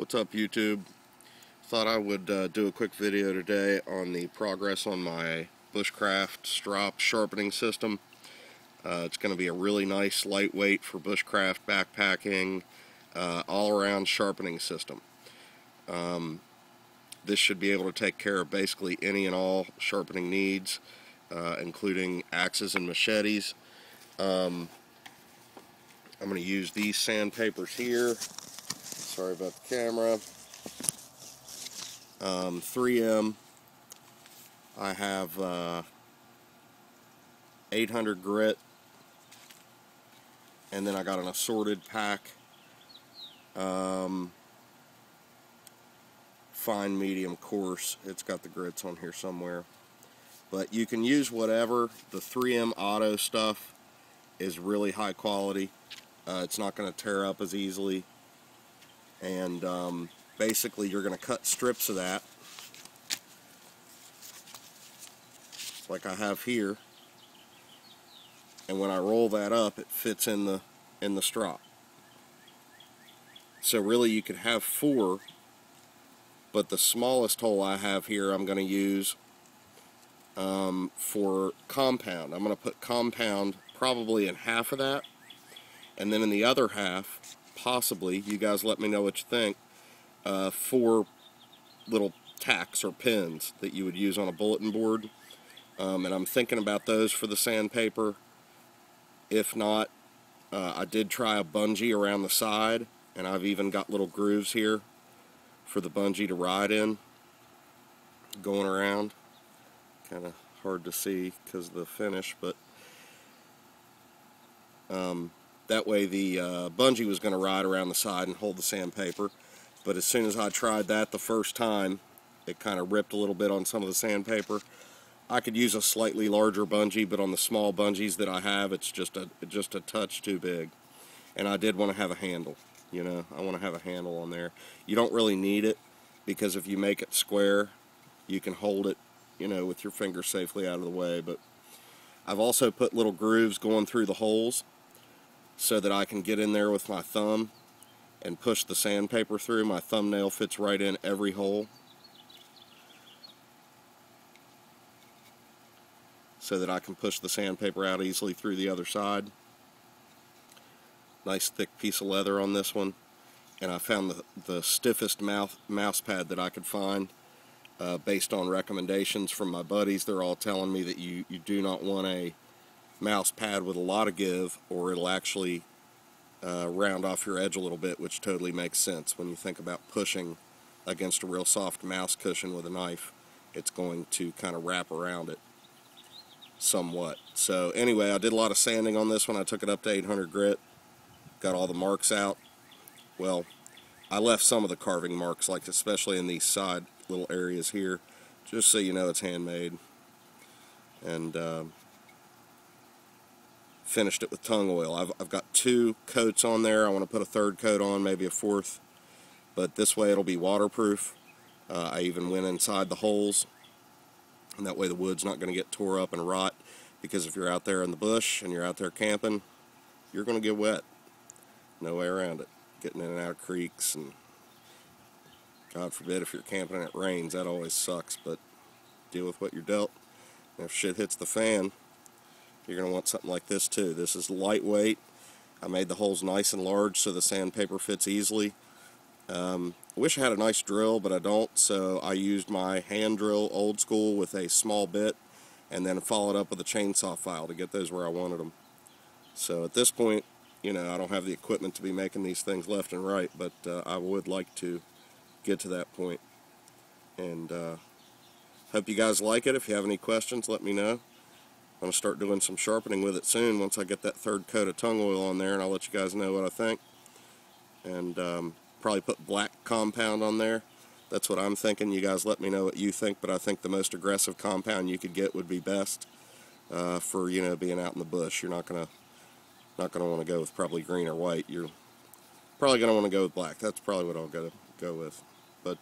What's up, YouTube? Thought I would do a quick video today on the progress on my Bushcraft Strop sharpening system. It's going to be a really nice, lightweight for Bushcraft backpacking, all-around sharpening system. This should be able to take care of basically any and all sharpening needs, including axes and machetes. I'm going to use these sandpapers here. Sorry about the camera. 3M. I have 800 grit, and then I got an assorted pack. Fine, medium, coarse. It's got the grits on here somewhere. But you can use whatever. The 3M Auto stuff is really high quality. It's not going to tear up as easily. And basically you're going to cut strips of that like I have here, and when I roll that up it fits in the strop. So really you could have 4, but the smallest hole I have here I'm going to use for compound. I'm going to put compound probably in half of that, and then in the other half, possibly, you guys let me know what you think, 4 little tacks or pins that you would use on a bulletin board. And I'm thinking about those for the sandpaper. If not, I did try a bungee around the side, and I've even got little grooves here for the bungee to ride in, going around. Kind of hard to see because of the finish, but that way the bungee was going to ride around the side and hold the sandpaper. But as soon as I tried that the first time, it kind of ripped a little bit on some of the sandpaper. I could use a slightly larger bungee, but on the small bungees that I have, it's just a touch too big. And I did want to have a handle. You know, I want to have a handle on there. You don't really need it, because if you make it square, you can hold it, you know, with your finger safely out of the way. But I've also put little grooves going through the holes so that I can get in there with my thumb and push the sandpaper through. My thumbnail fits right in every hole, so that I can push the sandpaper out easily through the other side. Nice thick piece of leather on this one, and I found the stiffest mouse pad that I could find, based on recommendations from my buddies. They're all telling me that you do not want a mouse pad with a lot of give, or it'll actually round off your edge a little bit, which totally makes sense. When you think about pushing against a real soft mouse cushion with a knife, it's going to kind of wrap around it somewhat. So anyway, I did a lot of sanding on this one. I took it up to 800 grit, got all the marks out. Well, I left some of the carving marks, like especially in these side little areas here, just so you know it's handmade. And finished it with tung oil. I've got 2 coats on there. I want to put a 3rd coat on, maybe a 4th, but this way it'll be waterproof. I even went inside the holes, and that way the wood's not going to get tore up and rot, because if you're out there in the bush and you're out there camping, you're going to get wet. No way around it. Getting in and out of creeks, and God forbid if you're camping and it rains, that always sucks, but deal with what you're dealt. And if shit hits the fan, you're going to want something like this too. This is lightweight. I made the holes nice and large so the sandpaper fits easily. I wish I had a nice drill, but I don't, so I used my hand drill, old school, with a small bit, and then followed up with a chainsaw file to get those where I wanted them. So at this point, you know, I don't have the equipment to be making these things left and right, but I would like to get to that point. And hope you guys like it. If you have any questions, let me know. I'm going to start doing some sharpening with it soon once I get that 3rd coat of tung oil on there, and I'll let you guys know what I think. And probably put black compound on there. That's what I'm thinking. You guys let me know what you think, but I think the most aggressive compound you could get would be best for, you know, being out in the bush. You're not gonna want to go with probably green or white. You're probably going to want to go with black. That's probably what I'll go with. But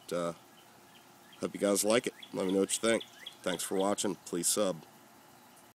hope you guys like it. Let me know what you think. Thanks for watching. Please sub.